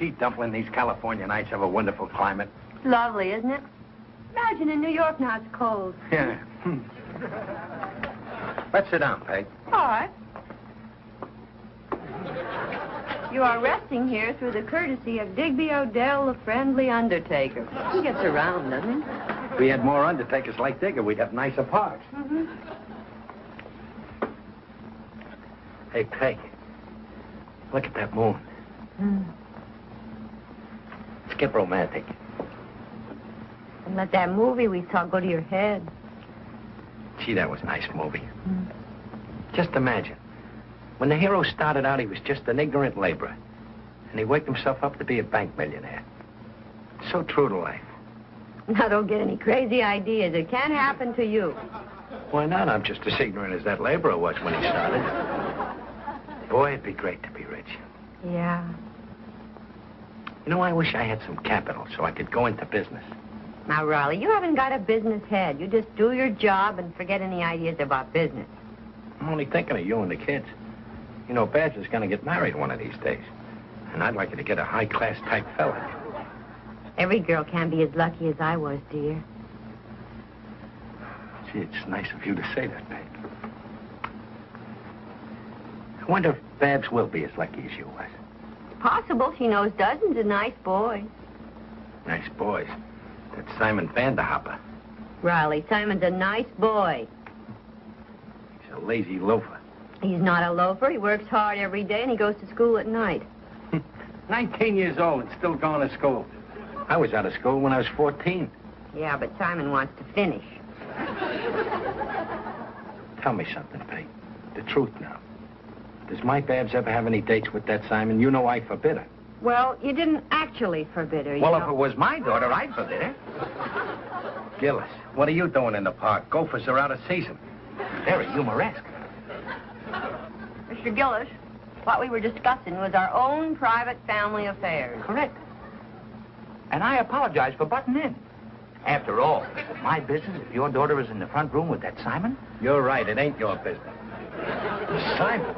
Gee, Dumpling, these California nights have a wonderful climate. It's lovely, isn't it? Imagine in New York now it's cold. Yeah. Let's sit down, Peg. All right. You are resting here through the courtesy of Digby Odell, the friendly undertaker. He gets around, doesn't he? If we had more undertakers like Digger, we'd have nicer parks. Mm-hmm. Hey, Peg, look at that moon. Mm. Let's get romantic. And let that movie we saw go to your head. Gee, that was a nice movie. Mm. Just imagine. When the hero started out, he was just an ignorant laborer. And he worked himself up to be a bank millionaire. So true to life. Now, don't get any crazy ideas. It can't happen to you. Why not? I'm just as ignorant as that laborer was when he started. Boy, it'd be great to be rich. Yeah. You know, I wish I had some capital so I could go into business. Now, Riley, you haven't got a business head. You just do your job and forget any ideas about business. I'm only thinking of you and the kids. You know, Babs is going to get married one of these days. And I'd like her to get a high-class type fella. Every girl can't be as lucky as I was, dear. Gee, it's nice of you to say that, Peg. I wonder if Babs will be as lucky as you was. Possible. She knows dozens of nice boys. Nice boys. That's Simon Vanderhopper. Riley, Simon's a nice boy. He's a lazy loafer. He's not a loafer. He works hard every day, and he goes to school at night. 19 years old and still going to school. I was out of school when I was 14. Yeah, but Simon wants to finish. Tell me something, Peg. The truth now. Does my Babs ever have any dates with that Simon? You know I forbid her. Well, you didn't actually forbid her, you Well, know. if it was my daughter, I'd forbid her. Gillis, what are you doing in the park? Gophers are out of season. Very humoresque. Mr. Gillis, what we were discussing was our own private family affairs. Correct. And I apologize for butting in. After all, is it my business if your daughter is in the front room with that Simon? You're right, it ain't your business. Simon?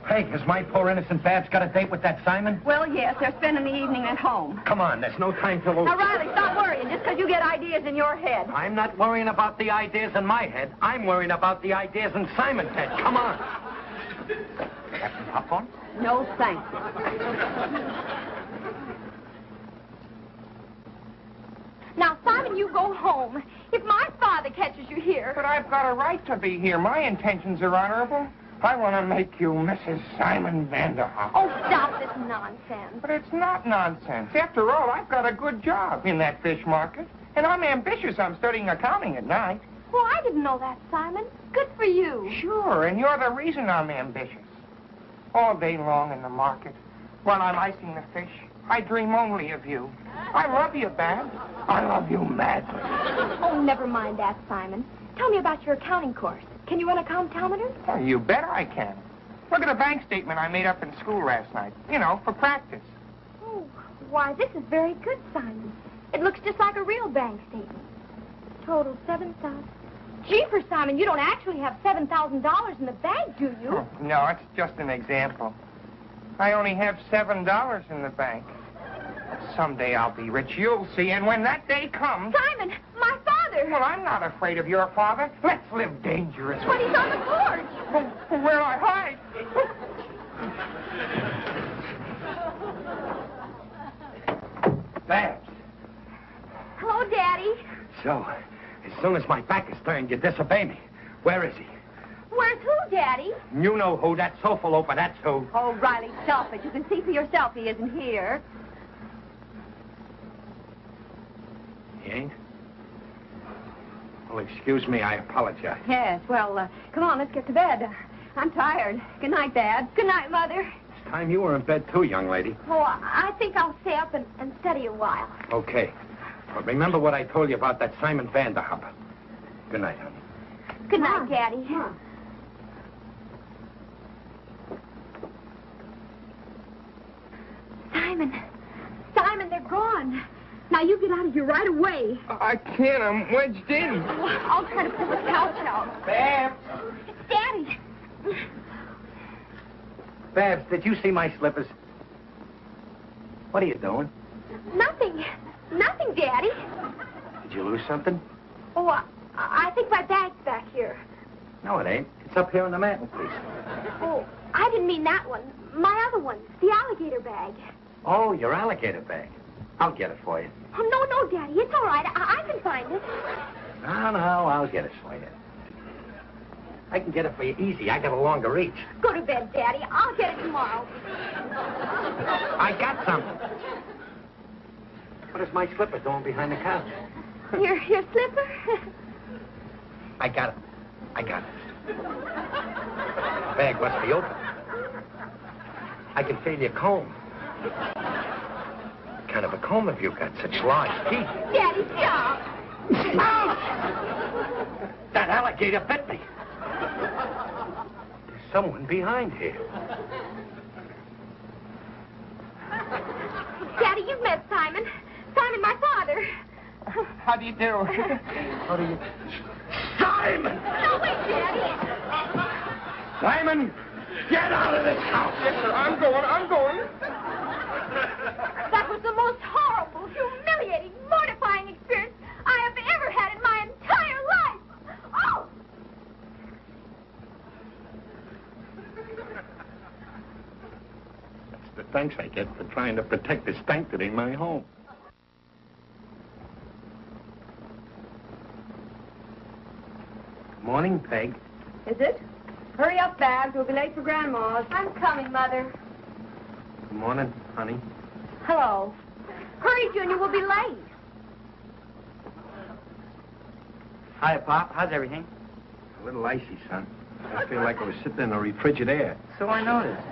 Peg, has my poor innocent Babs got a date with that Simon? Well, yes, they're spending the evening at home. Come on, there's no time to lose. Now, Riley, stop worrying just because you get ideas in your head. I'm not worrying about the ideas in my head. I'm worrying about the ideas in Simon's head. Come on. Have some popcorn? No, thanks. Now, Simon, you go home. If my father catches you here... But I've got a right to be here. My intentions are honorable. I want to make you Mrs. Simon Vanderhopper. Oh, stop this nonsense. But it's not nonsense. After all, I've got a good job in that fish market. And I'm ambitious. I'm studying accounting at night. Well, I didn't know that, Simon. Good for you. Sure, and you're the reason I'm ambitious. All day long in the market, while I'm icing the fish, I dream only of you. I love you, Babs. I love you madly. Oh, never mind that, Simon. Tell me about your accounting course. Can you run a comptometer? Oh, you bet I can. Look at the bank statement I made up in school last night. You know, for practice. Oh, why, this is very good, Simon. It looks just like a real bank statement. Total 7,000. Gee, for Simon, you don't actually have $7,000 in the bank, do you? Oh, no, it's just an example. I only have $7 in the bank. Someday I'll be rich, you'll see, and when that day comes... Simon, my father! Well, I'm not afraid of your father. Let's live dangerously. But he's on the porch. Oh, where'll I hide? Babs. Hello, Daddy. So, as soon as my back is turned, you disobey me. Where is he? Where's who, Daddy? You know who. That sofa loafer, that's who. Oh, Riley, stop it. You can see for yourself he isn't here. He ain't? Well, excuse me, I apologize. Yes, well, come on, let's get to bed. I'm tired. Good night, Dad. Good night, Mother. It's time you were in bed, too, young lady. Oh, I think I'll stay up and study a while. Okay. But remember what I told you about that Simon Vanderhopper. Good night, honey. Good night, Daddy. Simon, they're gone. Now, you get out of here right away. I can't. I'm wedged in. I'll try to pull the couch out. Babs! Daddy! Babs, did you see my slippers? What are you doing? Nothing. Nothing, Daddy. Did you lose something? Oh, I think my bag's back here. No, it ain't. It's up here on the mantelpiece. Oh, I didn't mean that one. My other one, the alligator bag. Oh, your alligator bag. I'll get it for you. Oh, no, Daddy. It's all right. I can find it. No, I'll get it for you. I can get it for you easy. I got a longer reach. Go to bed, Daddy. I'll get it tomorrow. I got something. What is my slipper doing behind the couch? Your slipper? I got it. Bag must be open. I can feel your comb. What kind of a comb have you got? Such large teeth. Daddy, stop. That alligator bit me. There's someone behind here. Daddy, you've met Simon. Simon, my father. How do you do? How do you... Simon! No, wait, Daddy. Simon, get out of this house! Yes, sir. I'm going. That was the most horrible, humiliating, mortifying experience I have ever had in my entire life. Oh! That's the thanks I get for trying to protect the sanctity in my home. Morning, Peg. Is it? Hurry up, Babs. We'll be late for Grandma's. I'm coming, Mother. Good morning, honey. Hello. Hurry, Junior. We'll be late. Hi, Pop. How's everything? A little icy, son. I feel like I was sitting in a refrigerated air. So I noticed.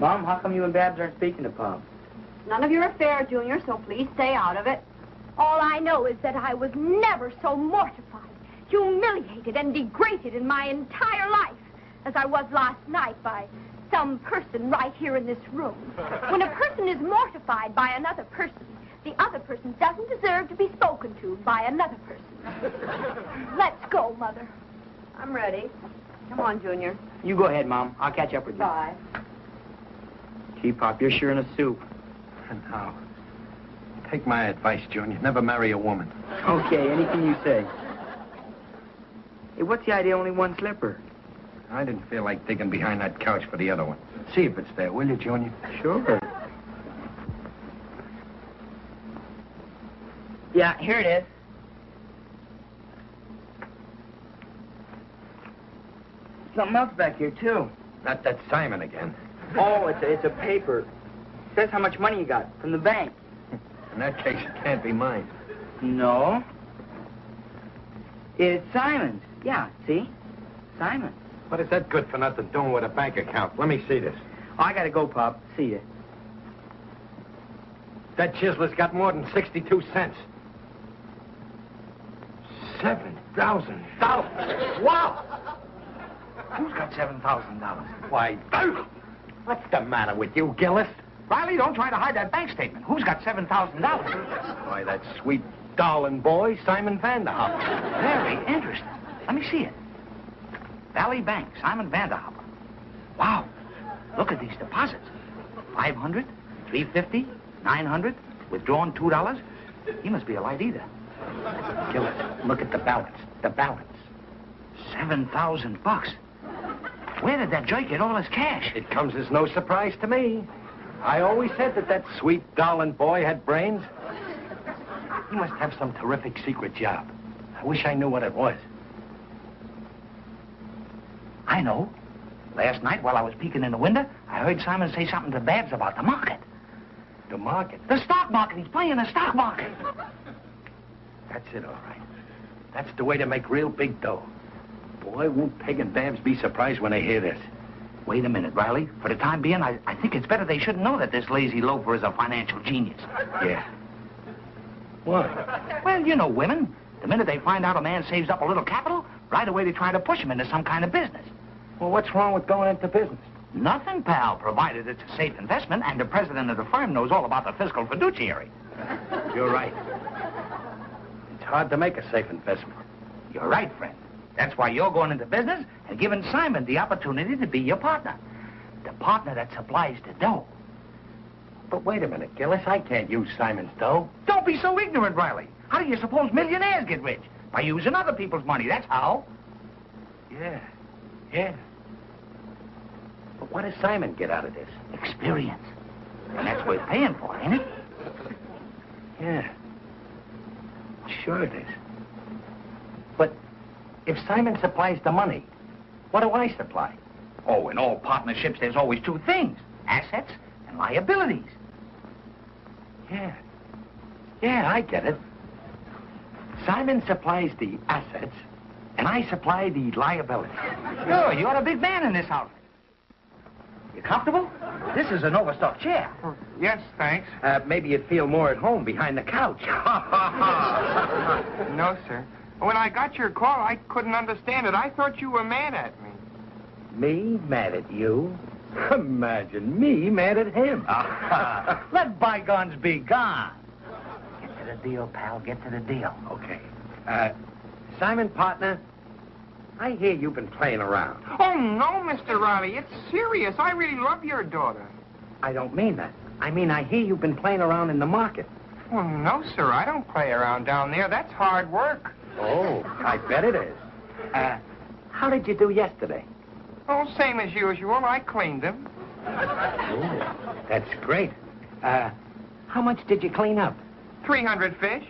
Mom, how come you and Babs aren't speaking to Pop? None of your affair, Junior, so please stay out of it. All I know is that I was never so mortified, humiliated, and degraded in my entire life as I was last night by some person right here in this room. When a person is mortified by another person, the other person doesn't deserve to be spoken to by another person. Let's go, Mother. I'm ready. Come on, Junior. You go ahead, Mom. I'll catch up with you. Bye. Gee, Pop, you're sure in a soup. And now, take my advice, Junior. Never marry a woman. Okay, anything you say. Hey, what's the idea, only one slipper? I didn't feel like digging behind that couch for the other one. See if it's there, will you, Junior? Sure. Yeah, here it is. Something else back here, too. Not that Simon again. Oh, it's a paper. It says how much money you got from the bank. In that case, it can't be mine. No. It's Simon's. Yeah, see? Simon. What is that good for nothing doing with a bank account? Let me see this. Oh, I gotta go, Pop. See ya. That chiseler's got more than 62 cents. $7,000. Wow! Who's got $7,000? Why, what's the matter with you, Gillis? Riley, don't try to hide that bank statement. Who's got $7,000? Why, that sweet, darling boy, Simon Vanderhopper. Very interesting. Let me see it. Valley Bank, Simon Vanderhopper. Wow. Look at these deposits. 500, 350, 900, withdrawn $2. He must be a light eater. Gillis, look at the balance. The balance. $7,000. Where did that jerk get all his cash? It comes as no surprise to me. I always said that sweet, darling boy had brains. He must have some terrific secret job. I wish I knew what it was. I know. Last night, while I was peeking in the window, I heard Simon say something to Babs about the market. The market? The stock market. He's playing the stock market. That's it, all right. That's the way to make real big dough. Boy, won't Peg and Babs be surprised when they hear this. Wait a minute, Riley. For the time being, I think it's better they shouldn't know that this lazy loafer is a financial genius. Yeah. Why? Well, you know women. The minute they find out a man saves up a little capital, right away they try to push him into some kind of business. Well, what's wrong with going into business? Nothing, pal, provided it's a safe investment and the president of the firm knows all about the fiscal fiduciary. You're right. It's hard to make a safe investment. You're right, friend. That's why you're going into business and giving Simon the opportunity to be your partner. The partner that supplies the dough. But wait a minute, Gillis. I can't use Simon's dough. Don't be so ignorant, Riley. How do you suppose millionaires get rich? By using other people's money, that's how. Yeah. But what does Simon get out of this? Experience. And that's worth paying for, ain't it? Yeah. Sure it is. But if Simon supplies the money, what do I supply? Oh, in all partnerships, there's always two things. Assets and liabilities. Yeah, I get it. Simon supplies the assets, and I supply the liabilities. Sure, you're a big man in this outfit. You comfortable? This is an overstuffed chair. Yes, thanks. Maybe you'd feel more at home behind the couch. No, sir. When I got your call, I couldn't understand it. I thought you were mad at me. Me mad at you? Imagine me mad at him. Let bygones be gone. Get to the deal, pal. Get to the deal. Okay. Simon, partner, I hear you've been playing around. Oh, no, Mr. Riley. It's serious. I really love your daughter. I don't mean that. I mean, I hear you've been playing around in the market. Well, no, sir. I don't play around down there. That's hard work. Oh, I bet it is. How did you do yesterday? Oh, same as usual. I cleaned them. Oh, that's great. How much did you clean up? 300 fish.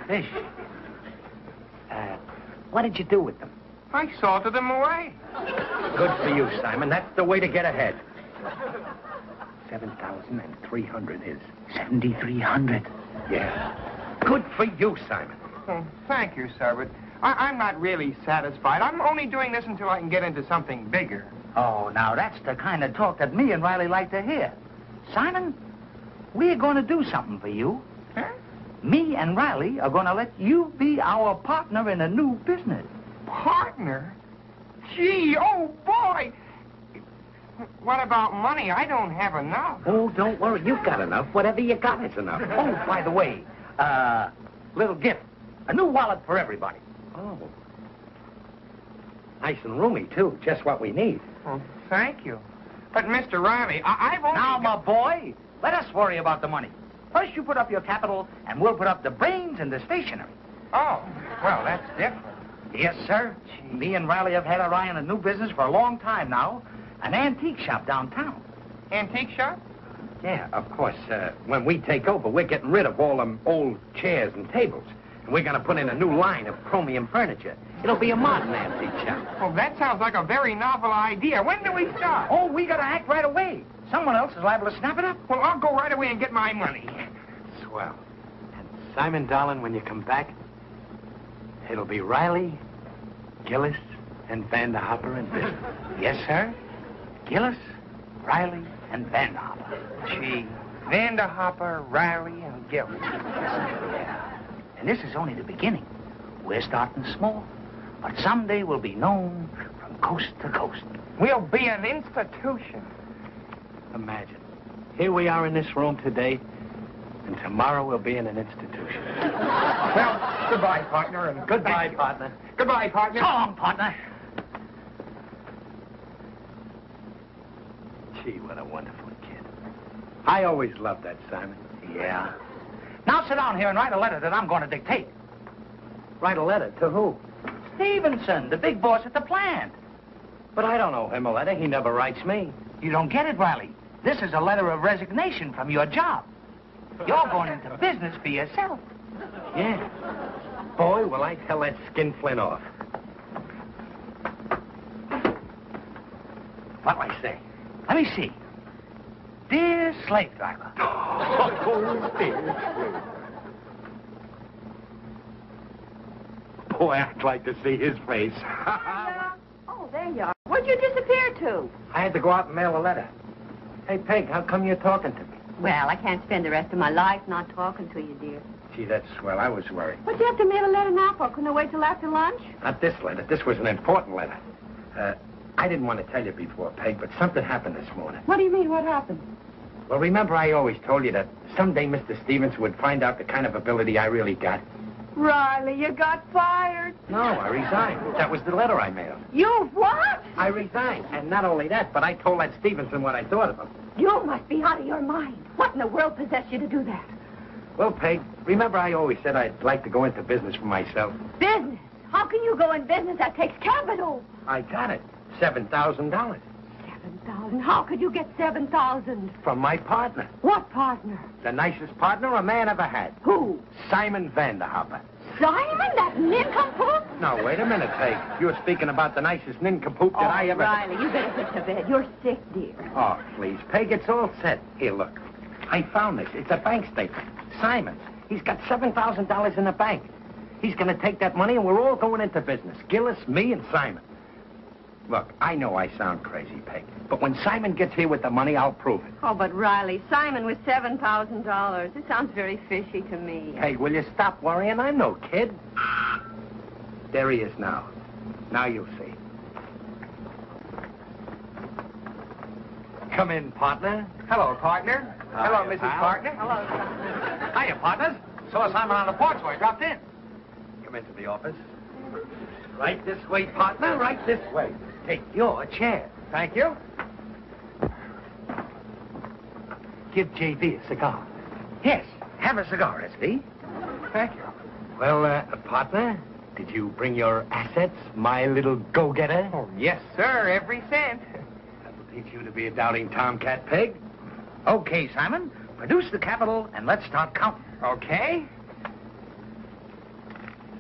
Fish. What did you do with them? I salted them away. Good for you, Simon. That's the way to get ahead. 7,300 is 7,300. Yeah. Good for you, Simon. Oh, thank you, sir, but I'm not really satisfied. I'm only doing this until I can get into something bigger. Oh, now that's the kind of talk that me and Riley like to hear. Simon, we're going to do something for you. Huh? Me and Riley are going to let you be our partner in a new business. Partner? Gee, oh, boy. What about money? I don't have enough. Oh, don't worry. You've got enough. Whatever you got is enough. Oh, by the way, little gift. A new wallet for everybody. Oh. Nice and roomy, too. Just what we need. Well, thank you. But, Mr. Riley, I've only... Now, my boy, let us worry about the money. First, you put up your capital, and we'll put up the brains and the stationery. Oh, well, that's different. Yes, sir. Me and Riley have had our eye on a new business for a long time now. An antique shop downtown. Antique shop? Yeah, of course. When we take over, we're getting rid of all them old chairs and tables. And we're going to put in a new line of chromium furniture. It'll be a modern antique shop. Well, that sounds like a very novel idea. When do we start? Oh, we got to act right away. Someone else is liable to snap it up. Well, I'll go right away and get my money. Swell. And Simon, darling, when you come back, it'll be Riley, Gillis, and Vanderhopper in business. Yes, sir. Gillis, Riley, and Vanderhopper. Gee, Vanderhopper, Riley, and Gillis. Yeah. And this is only the beginning. We're starting small, but someday we'll be known from coast to coast. We'll be an institution. Imagine. Here we are in this room today, and tomorrow we'll be in an institution. Well, goodbye, partner, and Goodbye, partner. Goodbye, partner. So long, partner. Gee, what a wonderful kid. I always loved that, Simon. Yeah. Now sit down here and write a letter that I'm going to dictate. Write a letter to who? Stevenson, the big boss at the plant. But I don't owe him a letter. He never writes me. You don't get it, Riley. This is a letter of resignation from your job. You're going into business for yourself. Yeah. Boy, will I tell that skinflint off. What'll I say? Let me see. Dear slave driver. Oh, dear. Boy, I'd like to see his face. Oh, there you are. Where'd you disappear to? I had to go out and mail a letter. Hey, Peg, how come you're talking to me? Well, I can't spend the rest of my life not talking to you, dear. Gee, that's swell. I was worried. What'd you have to mail a letter now for? Couldn't I wait till after lunch? Not this letter. This was an important letter. I didn't want to tell you before, Peg, but something happened this morning. What do you mean? What happened? Well, remember I always told you that someday Mr. Stevens would find out the kind of ability I really got? Riley, you got fired. No, I resigned. That was the letter I mailed. You what? I resigned. And not only that, but I told that Stevenson what I thought of him. You must be out of your mind. What in the world possessed you to do that? Well, Peg, remember I always said I'd like to go into business for myself? Business? How can you go in business? That takes capital. I got it. $7,000. 7,000? How could you get 7,000? From my partner. What partner? The nicest partner a man ever had. Who? Simon Vanderhopper. Simon, that nincompoop? No, wait a minute, Peg. You're speaking about the nicest nincompoop that I ever... Riley, you better get to bed. You're sick, dear. Oh, please, Peg, it's all set. Here, look. I found this. It's a bank statement. Simon, he's got $7,000 in the bank. He's going to take that money, and we're all going into business. Gillis, me, and Simon. Look, I know I sound crazy, Peg, but when Simon gets here with the money, I'll prove it. Oh, but Riley, Simon with $7,000. It sounds very fishy to me. Hey, will you stop worrying? I'm no kid. There he is now. Now you'll see. Come in, partner. Hello, partner. Hello, Mrs. Partner. Hello, Simon. Hiya, partners. Saw Simon on the porch, so I dropped in. Come into the office. Right this way, partner. Right this way. Take your chair. Thank you. Give J.V. a cigar. Yes, have a cigar, SV. Thank you. Well, partner, did you bring your assets, my little go-getter? Oh, yes, sir. Every cent. That'll teach you to be a doubting tomcat, Peg. Okay, Simon, produce the capital and let's start counting. Okay.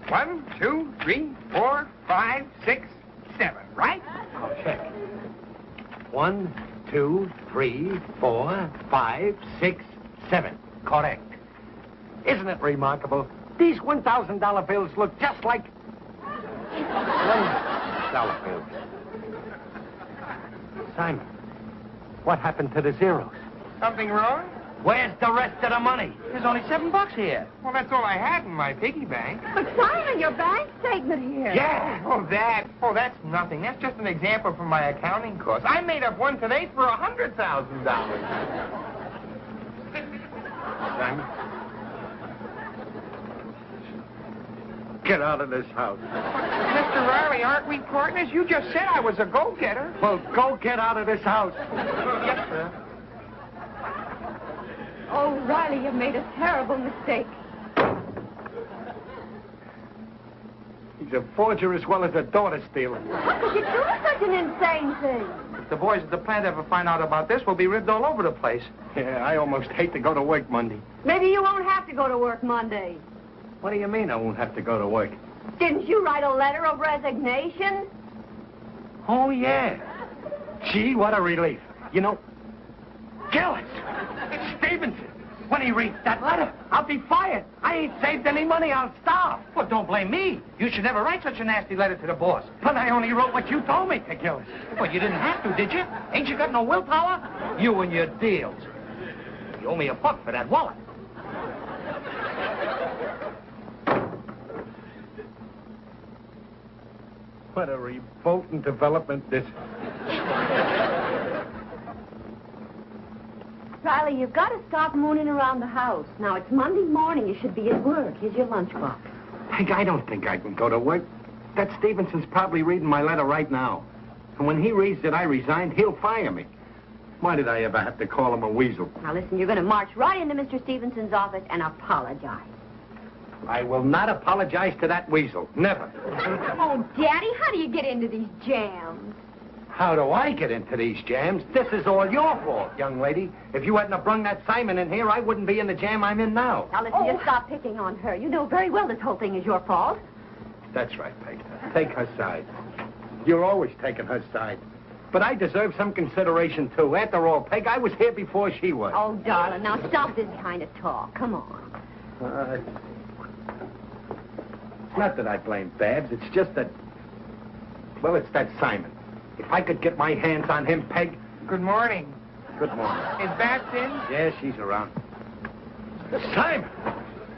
1, 2, 3, 4, 5, 6, 7, right? I'll check. 1, 2, 3, 4, 5, 6, 7. Correct. Isn't it remarkable? These $1,000 bills look just like $1 bills. Simon, what happened to the zeros? Something wrong? Where's the rest of the money? There's only $7 here. Well, that's all I had in my piggy bank. But Simon, your bank statement here. Yeah. Oh, that. Oh, that's nothing. That's just an example from my accounting course. I made up one today for $100,000. Simon, get out of this house. Mr. Riley, aren't we partners? You just said I was a go-getter. Well, go get out of this house. Yes, sir. Oh, Riley, you made a terrible mistake. He's a forger as well as a daughter stealer. How could you do such an insane thing? If the boys at the plant ever find out about this, we'll be ribbed all over the place. Yeah, I almost hate to go to work Monday. Maybe you won't have to go to work Monday. What do you mean I won't have to go to work? Didn't you write a letter of resignation? Oh, yeah. Gee, what a relief. You know, Gillis, Stevenson, when he reads that letter, I'll be fired. I ain't saved any money. I'll starve. Well, don't blame me. You should never write such a nasty letter to the boss. But I only wrote what you told me to, Gillis. Well, you didn't have to, did you? Ain't you got no willpower? You and your deals. You owe me $1 for that wallet. What a revolting development this is. Riley, you've got to stop mooning around the house. Now, it's Monday morning. You should be at work. Here's your lunchbox. Peg, I don't think I can go to work. That Stevenson's probably reading my letter right now. And when he reads that I resigned, he'll fire me. Why did I ever have to call him a weasel? Now, listen, you're going to march right into Mr. Stevenson's office and apologize. I will not apologize to that weasel. Never. Oh, Daddy, how do you get into these jams? How do I get into these jams? This is all your fault, young lady. If you hadn't have brung that Simon in here, I wouldn't be in the jam I'm in now. Now, listen, you stop picking on her. You know very well this whole thing is your fault. That's right, Peg. Take her side. You're always taking her side. But I deserve some consideration, too. After all, Peg, I was here before she was. Oh, darling, now stop this kind of talk. Come on. It's not that I blame Babs. It's just that... Well, it's that Simon. If I could get my hands on him, Peg... Good morning. Good morning. Is Babs in? Yeah, she's around. Simon!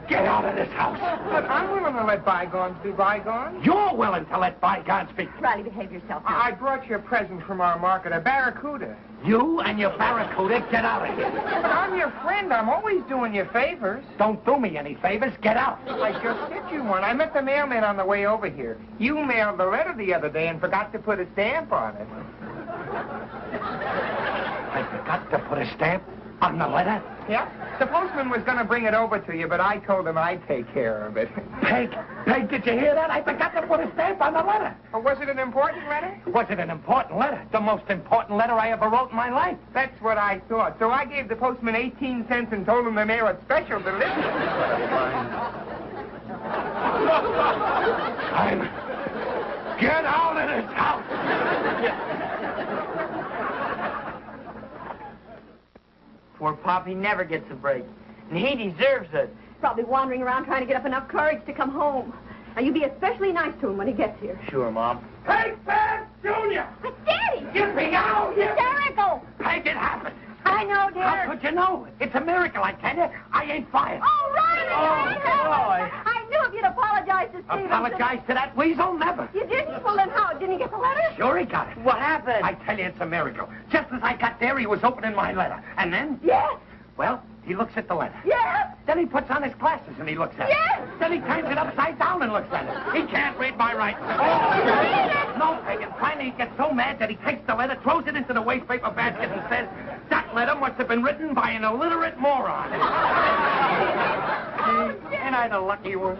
Get out of this house. But I'm willing to let bygones be bygones. You're willing to let bygones be. Riley, behave yourself. I brought you a present from our market, a barracuda. You and your barracuda, get out of here. But I'm your friend. I'm always doing you favors. Don't do me any favors. Get out. I just did you one. I met the mailman on the way over here. You mailed the letter the other day and forgot to put a stamp on it. I forgot to put a stamp on the letter? Yeah. The postman was going to bring it over to you, but I told him I'd take care of it. Peg, did you hear that? I forgot to put a stamp on the letter. Or was it an important letter? Was it an important letter? The most important letter I ever wrote in my life. That's what I thought. So I gave the postman 18 cents and told him to mail it special delivery. Get out of this house! Poor Poppy never gets a break, and he deserves it. Probably wandering around trying to get up enough courage to come home. Now, you be especially nice to him when he gets here. Sure, Mom. Peg Jr.! But, Daddy! Get me out! Hysterical! Peg, it happened. I know, dear. How could you know? It's a miracle, I tell you. I ain't fired. Oh, Riley! I knew if you'd apologize to Steve. Apologize to that weasel? Never. You didn't? Well, then how? Didn't he get the letter? Sure he got it. What happened? I tell you, it's a miracle. Just as I got there, he was opening my letter. And then, Yes. well, he looks at the letter. Yes. Then he puts on his glasses and he looks at Yes. it. Then he turns it upside down and looks at it. He can't read my writing. No, Peg, and finally he gets so mad that he takes the letter, throws it into the waste paper basket and says, that letter must have been written by an illiterate moron. Ain't I the lucky one?